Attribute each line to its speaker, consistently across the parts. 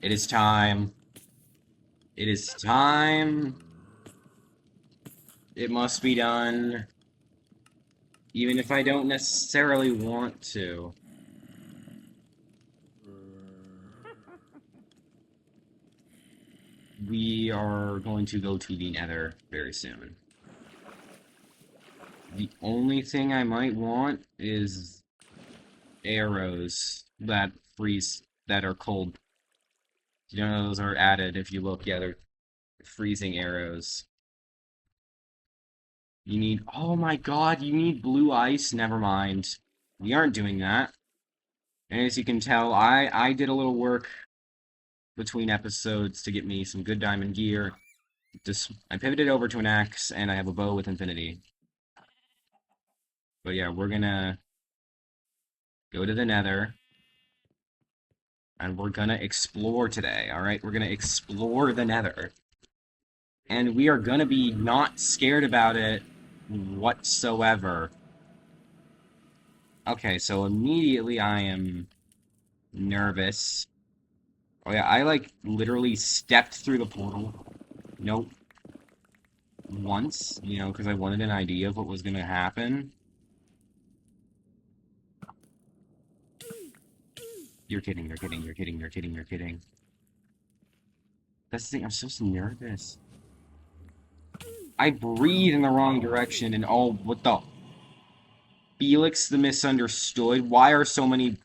Speaker 1: It is time. It is time. It must be done. Even if I don't necessarily want to. We are going to go to the Nether very soon. The only thing I might want is arrows that freeze, that are cold. You know, those are added if you look. Yeah, they're freezing arrows. You need, oh my god, you need blue ice? Never mind. We aren't doing that. And as you can tell, I did a little work between episodes to get me some good diamond gear. I pivoted over to an axe, and I have a bow with infinity. But yeah, we're gonna go to the Nether, and we're gonna explore today, alright? We're gonna explore the Nether. And we are gonna be not scared about it whatsoever. Okay, so immediately I am nervous. Oh yeah, I like literally stepped through the portal. Nope. Once, you know, because I wanted an idea of what was gonna happen. You're kidding, you're kidding, you're kidding, you're kidding, you're kidding. That's the thing, I'm so nervous. I breathe in the wrong direction and oh, what the? Felix the Misunderstood? Why are so many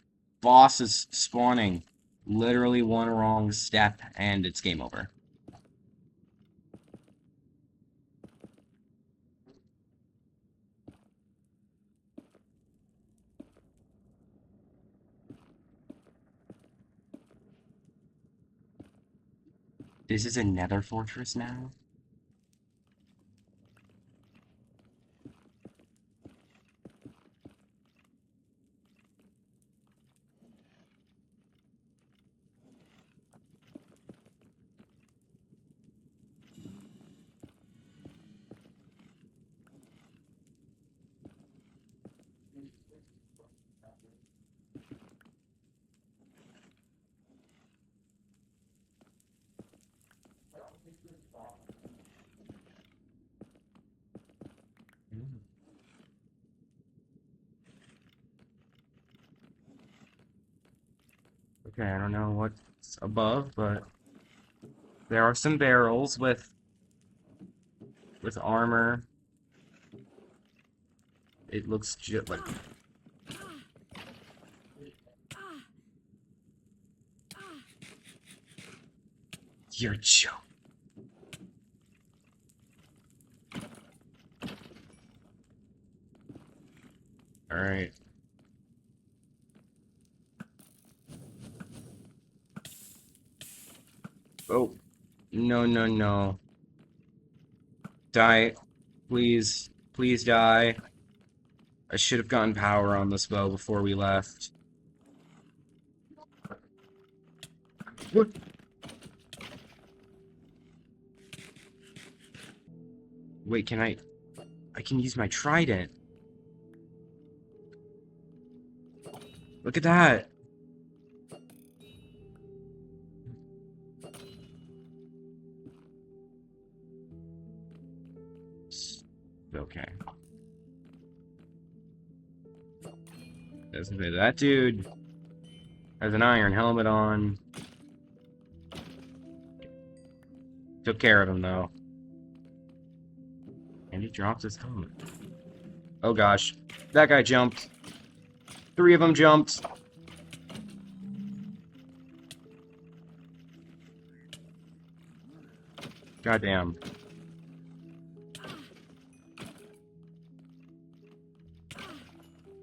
Speaker 1: bosses spawning? Literally one wrong step and it's game over. This is a nether fortress now? Okay, I don't know what's above, but there are some barrels with armor. It looks just like you're joking. All right. Oh, no, no, no. Die. Please. Please die. I should have gotten power on this bow before we left. What? Wait, can I can use my trident. Look at that. Okay. That dude has an iron helmet on. Took care of him, though. And he dropped his helmet. Oh gosh. That guy jumped. 3 of them jumped. Goddamn.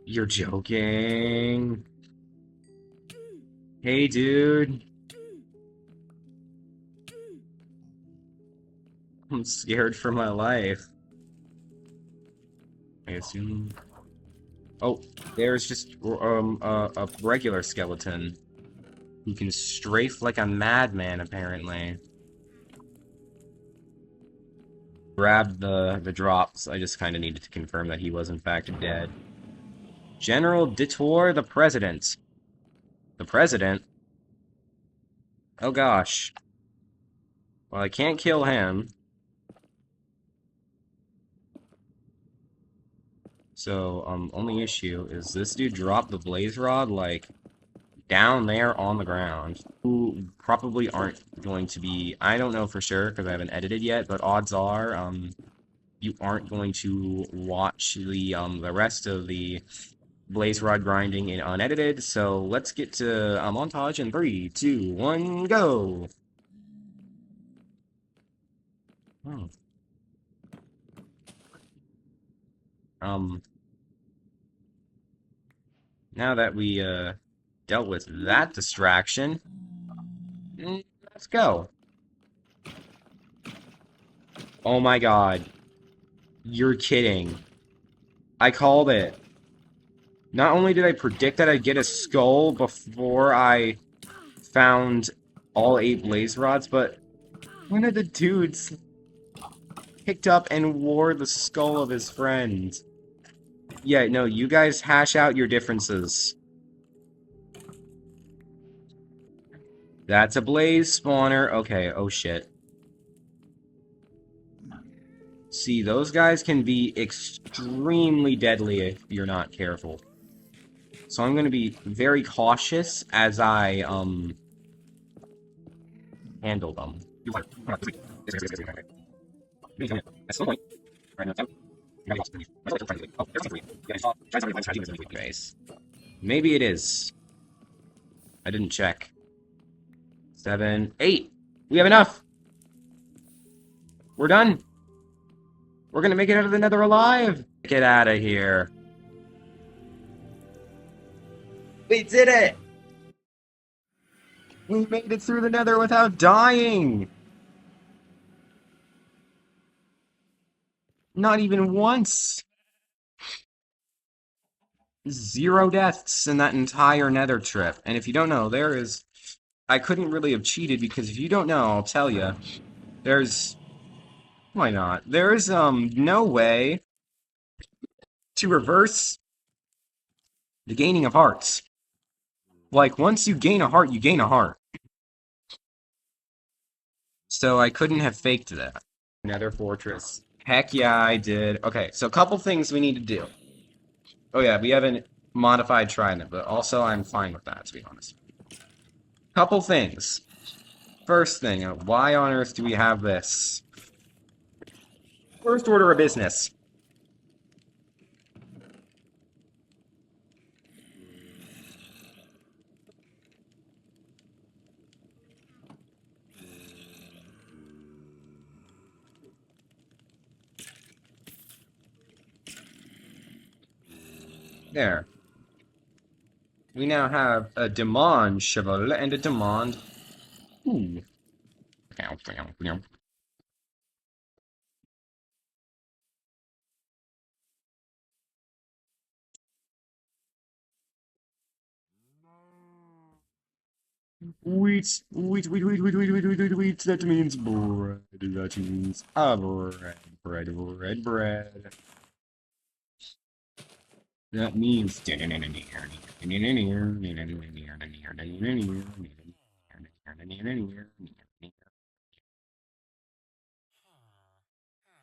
Speaker 1: You're joking. Hey, dude. I'm scared for my life. I assume. Oh, there's just a regular skeleton who can strafe like a madman, apparently. Grabbed the drops. I just kind of needed to confirm that he was in fact dead. General Detour the President. The President? Oh gosh. Well, I can't kill him. So, only issue is this dude dropped the blaze rod, like, down there on the ground. Who probably aren't going to be, I don't know for sure, because I haven't edited yet, but odds are, you aren't going to watch the rest of the blaze rod grinding in unedited, so let's get to a montage in 3, 2, 1, go! Oh. Um, now that we, dealt with that distraction, let's go. Oh my god. You're kidding. I called it. Not only did I predict that I'd get a skull before I found all 8 blaze rods, but one of the dudes picked up and wore the skull of his friend. Yeah, no, you guys hash out your differences. That's a blaze spawner. Okay, oh shit. See, those guys can be extremely deadly if you're not careful. So I'm going to be very cautious as I, handle them. Maybe it is. I didn't check. 7, 8. We have enough. We're done. We're gonna make it out of the Nether alive. Get out of here. We did it. We made it through the Nether without dying. Not even once. 0 deaths in that entire Nether trip. And if you don't know, there is... I couldn't really have cheated because if you don't know, I'll tell you. There's... Why not? There's, no way to reverse the gaining of hearts. Like, once you gain a heart, you gain a heart. So I couldn't have faked that. Nether fortress. Heck yeah, I did. Okay, so a couple things we need to do. Oh yeah, we haven't modified Trident, but also I'm fine with that, to be honest. Couple things. First thing, why on earth do we have this? First order of business. There. We now have a demand shovel and a demand... Ooh. Wheat, that means bread, that means bread. That means...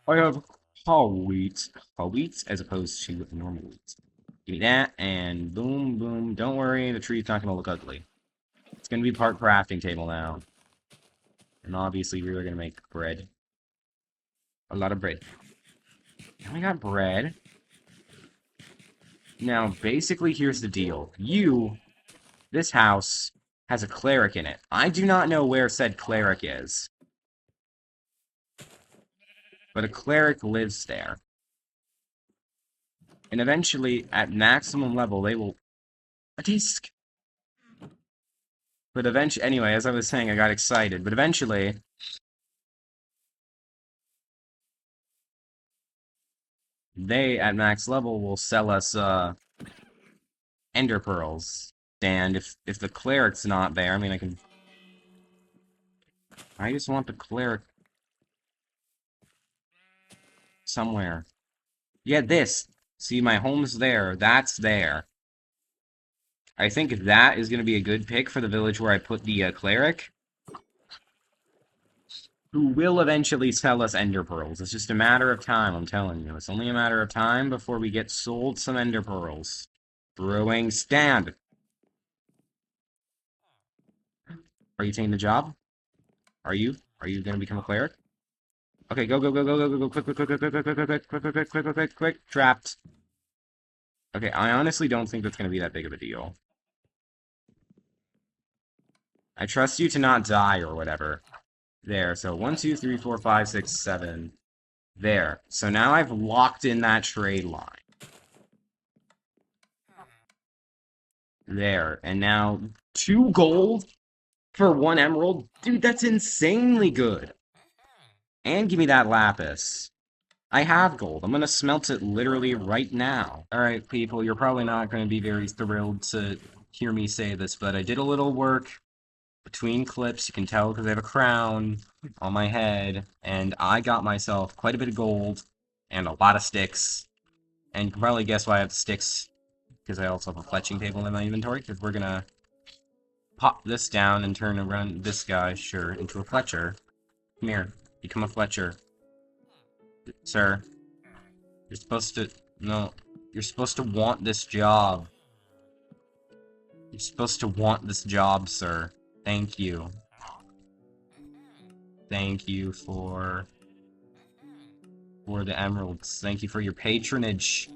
Speaker 1: I have whole wheat as opposed to normal wheat. Give me that, and boom, boom. Don't worry, the tree's not gonna look ugly. It's gonna be part crafting table now. And obviously we're gonna make bread. A lot of bread. Now we got bread. Now, basically, here's the deal. This house, has a cleric in it. I do not know where said cleric is. But a cleric lives there. And eventually, at maximum level, they will... A disc! But eventually... Anyway, as I was saying, I got excited. But eventually... They, at max level, will sell us, Ender Pearls. And if the cleric's not there, I mean, I just want the cleric... somewhere. Yeah, this. See, my home's there. That's there. I think that is going to be a good pick for the village where I put the cleric. who will eventually sell us ender pearls. It's just a matter of time, I'm telling you. It's only a matter of time before we get sold some ender pearls. Brewing stand. Are you taking the job? Are you? Are you gonna become a cleric? Okay, go, go, go, go, go, go, go, quick, quick, quick, quick, quick, quick, quick, quick, quick, quick, quick, quick, quick, quick, quick, trapped. Okay, I honestly don't think that's gonna be that big of a deal. I trust you to not die or whatever. There, so 1, 2, 3, 4, 5, 6, 7. There. So now I've locked in that trade line. There. And now 2 gold for 1 emerald? Dude, that's insanely good. And give me that lapis. I have gold. I'm gonna smelt it literally right now. Alright, people, you're probably not gonna be very thrilled to hear me say this, but I did a little work between clips. You can tell because I have a crown on my head, and I got myself quite a bit of gold and a lot of sticks. And you can probably guess why I have the sticks, because I also have a fletching table in my inventory, because we're gonna pop this down and turn around this guy, sure, into a fletcher. Come here, become a fletcher. Sir, you're supposed to... No, you're supposed to want this job. You're supposed to want this job, sir. Thank you. Thank you for the emeralds. Thank you for your patronage.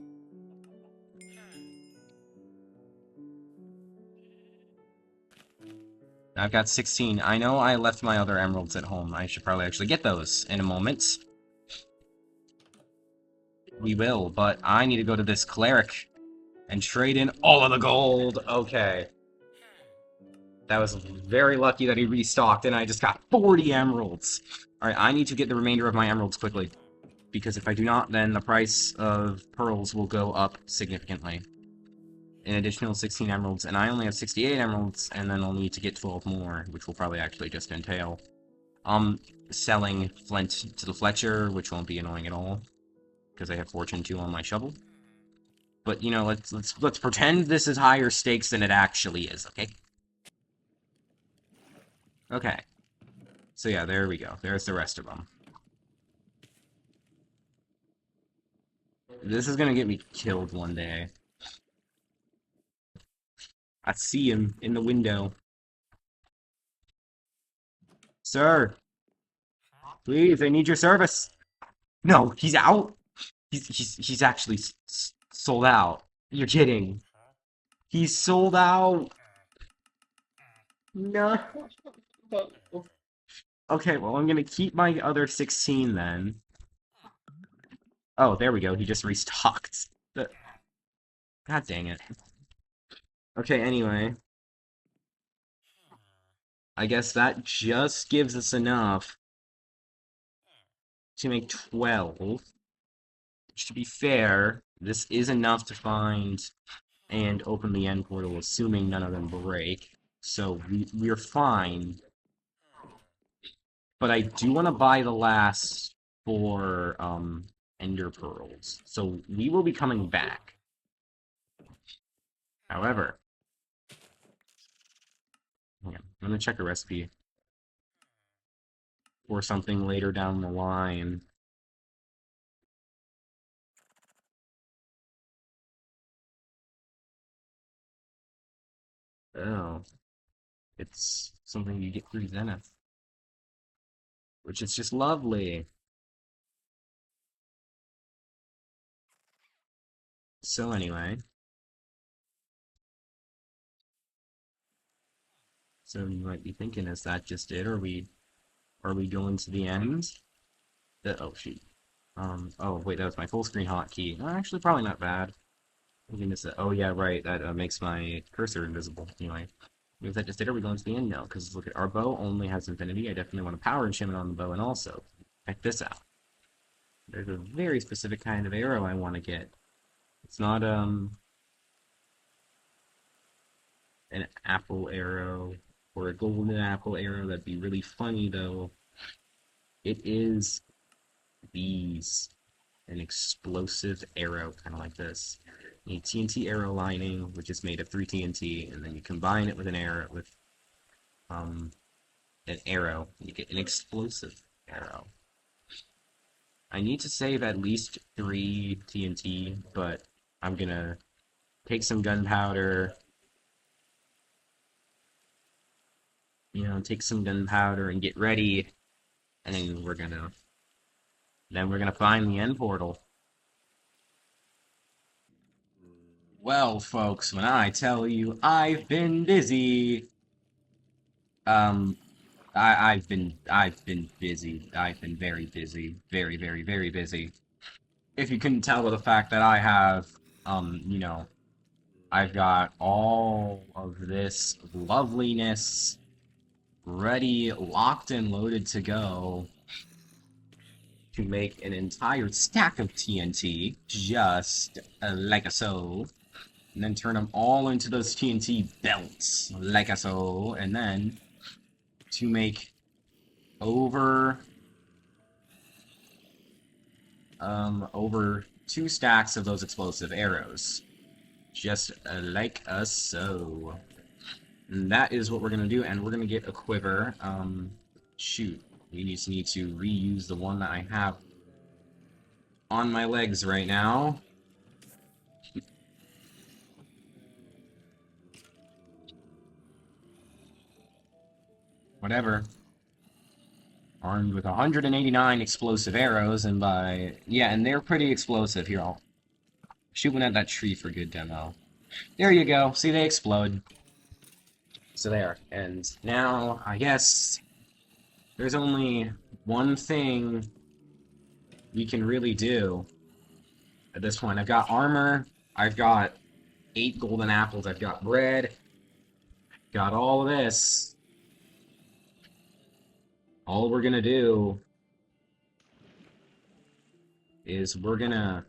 Speaker 1: I've got 16. I know I left my other emeralds at home. I should probably actually get those in a moment. We will, but I need to go to this cleric and trade in all of the gold. Okay. That was very lucky that he restocked, and I just got 40 emeralds. Alright, I need to get the remainder of my emeralds quickly, because if I do not, then the price of pearls will go up significantly. An additional 16 emeralds, and I only have 68 emeralds, and then I'll need to get 12 more, which will probably actually just entail selling flint to the Fletcher, which won't be annoying at all, because I have Fortune 2 on my shovel. But, you know, let's pretend this is higher stakes than it actually is, okay? Okay. So yeah, there we go. There's the rest of them. This is gonna get me killed one day. I see him in the window. Sir! Please, I need your service! No, he's out! He's actually sold out. You're kidding. He's sold out! No! Okay, well, I'm gonna keep my other 16 then. Oh, there we go. He just restocked. God dang it. Okay, anyway. I guess that just gives us enough to make 12. Which, to be fair, this is enough to find and open the end portal, assuming none of them break. So we're fine. But I do want to buy the last 4 ender pearls. So we will be coming back. However, yeah, I'm gonna check a recipe for something later down the line. Oh, it's something you get through Zenith, which is just lovely. So anyway, so you might be thinking, is that just it? Are we going to the end? Oh shoot. Oh wait, that was my full screen hotkey. Actually, probably not bad. I can miss it. Oh yeah, right. That makes my cursor invisible. Anyway, is that just it? Are we going to the end? No, because look at our bow only has infinity. I definitely want a power enchantment on the bow, and also check this out. There's a very specific kind of arrow I want to get. It's not an apple arrow or a golden apple arrow. That'd be really funny though. It is these. An explosive arrow, kind of like this. You need TNT arrow lining, which is made of 3 TNT, and then you combine it with an arrow, you get an explosive. arrow. I need to save at least 3 TNT, but I'm gonna take some gunpowder, take some gunpowder and get ready, and then we're gonna find the end portal. Well, folks, when I tell you I've been busy, um, I've been busy. I've been very busy, very, very, very busy. If you couldn't tell by the fact that I have, um, you know, I've got all of this loveliness ready, locked and loaded to go to make an entire stack of TNT, just like a so, and then turn them all into those TNT belts, like a so, and then to make over, over 2 stacks of those explosive arrows, just like a so. And that is what we're gonna do, and we're gonna get a quiver. Shoot, we just need to reuse the one that I have on my legs right now. Whatever. Armed with 189 explosive arrows, and and they're pretty explosive. Here, I'll shoot one at that tree for good demo. There you go. See, they explode. So there. And now, I guess, there's only one thing we can really do at this point. I've got armor, I've got 8 golden apples, I've got bread, got all of this. All we're gonna do is we're gonna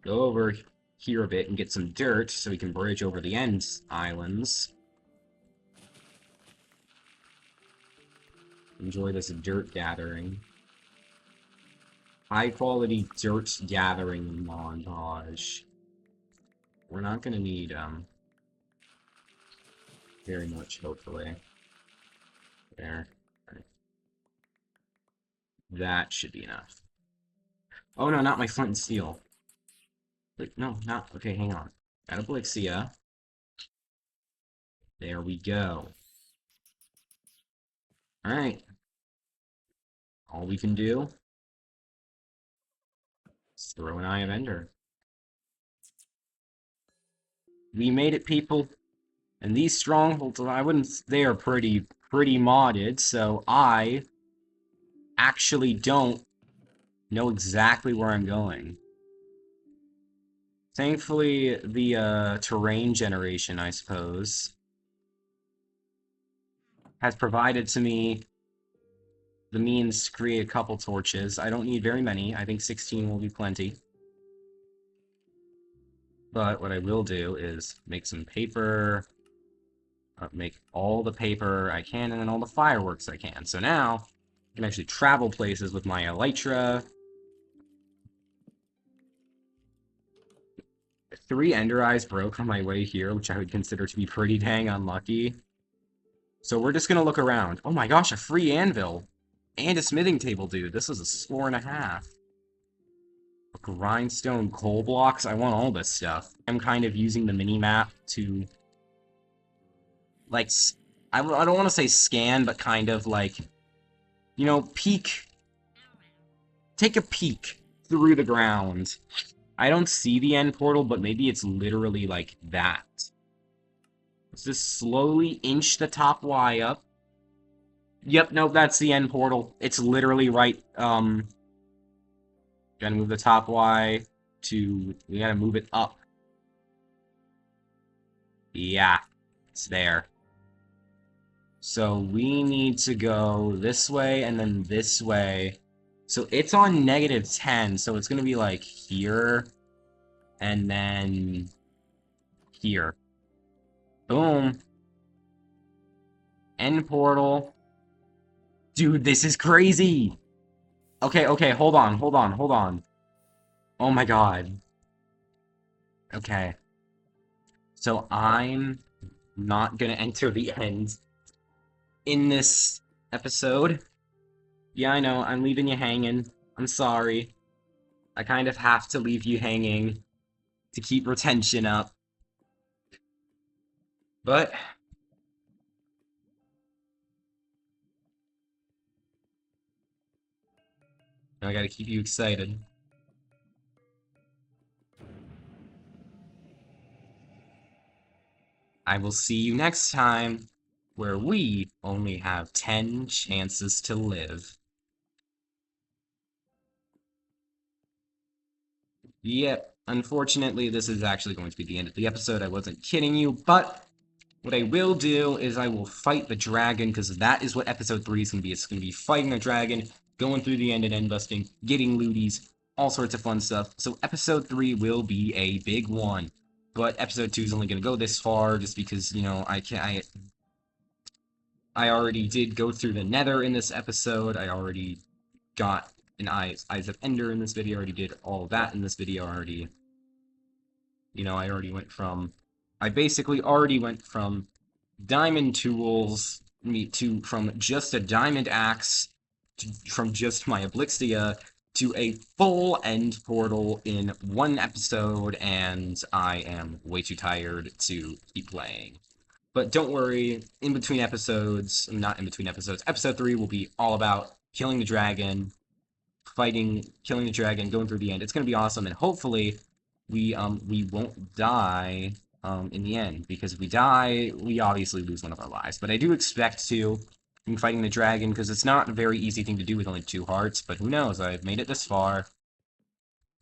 Speaker 1: go over here a bit and get some dirt so we can bridge over the end islands. Enjoy this dirt gathering. High quality dirt gathering montage. We're not gonna need very much, hopefully. There. Right. That should be enough. Oh no, not my flint and steel. Wait, no, not. Okay, hang on. Adaplexia. There we go. Alright. All we can do is throw an Eye of Ender. We made it, people. And these strongholds, they are pretty modded, so I actually don't know exactly where I'm going. Thankfully, the terrain generation, I suppose, has provided to me the means to create a couple torches. I don't need very many. I think 16 will be plenty. But what I will do is make some paper, make all the paper I can, and then all the fireworks I can. So now, I can actually travel places with my elytra. 3 ender eyes broke on my way here, which I would consider to be pretty dang unlucky. So we're just gonna look around. Oh my gosh, a free anvil! And a smithing table, dude. This is a score and a half. Grindstone coal blocks. I want all this stuff. I'm kind of using the mini-map to, like, I don't want to say scan, but kind of, like, peek. Take a peek through the ground. I don't see the end portal, but maybe it's literally like that. Let's just slowly inch the top Y up. Yep, nope, that's the end portal. It's literally right, gotta move the top Y we gotta move it up. Yeah, it's there. So we need to go this way and then this way. So it's on -10, so it's gonna be like here and then here. Boom. End portal. Dude, this is crazy! Okay, hold on. Oh my god. Okay. So I'm not gonna enter the end in this episode. Yeah, I know, I'm leaving you hanging. I'm sorry. I kind of have to leave you hanging to keep retention up. But I gotta keep you excited. I will see you next time, where we only have 10 chances to live. Yep, unfortunately, this is actually going to be the end of the episode. I wasn't kidding you, but what I will do is I will fight the dragon, because that is what episode 3 is going to be. It's going to be fighting a dragon, going through the end and end busting, getting looties, all sorts of fun stuff. So episode 3 will be a big one. But episode 2 is only going to go this far, just because, you know, I already did go through the Nether in this episode. I already got an Eyes of Ender in this video. I already did all that in this video. I already went from. I basically already went from diamond tools from just a diamond axe from just my Oblixia to a full end portal in one episode, and I am way too tired to keep playing. But don't worry, in between episodes, not in between episodes, episode 3 will be all about killing the dragon, killing the dragon, going through the end. It's going to be awesome, and hopefully we won't die in the end, because if we die, we obviously lose one of our lives. But I do expect to in fighting the dragon, because it's not a very easy thing to do with only 2 hearts, but who knows, I've made it this far.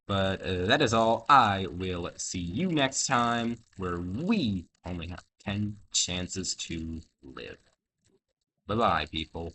Speaker 1: But that is all. I will see you next time, where we only have 10 chances to live. Bye-bye, people.